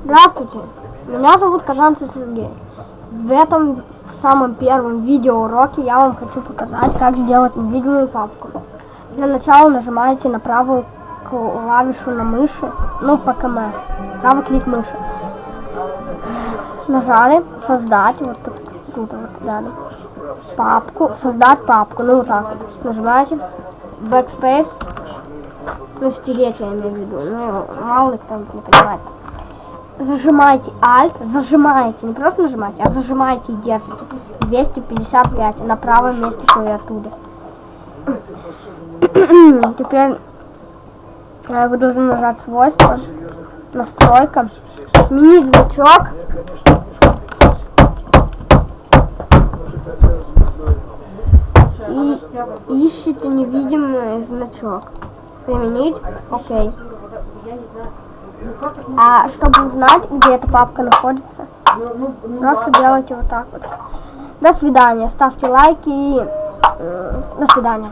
Здравствуйте, меня зовут Казанцев Сергей. В этом самом первом видеоуроке я вам хочу показать, как сделать невидимую папку. Для начала нажимаете на правую клавишу на мыши, по КМ, правый клик мыши. Нажали создать, вот тут вот далее. Папку, создать папку, вот так вот. Нажимаете Backspace, стереть я имею в виду, мало ли кто не понимает. Зажимаете Alt, зажимаете, не просто нажимаете, а зажимаете и держите 255 на правом месте клавиатуры. Теперь вы должны нажать свойства, настройка, сменить значок. И ищите невидимый значок. Применить, окей. А чтобы узнать, где эта папка находится, просто делайте вот так вот. До свидания, ставьте лайки и до свидания.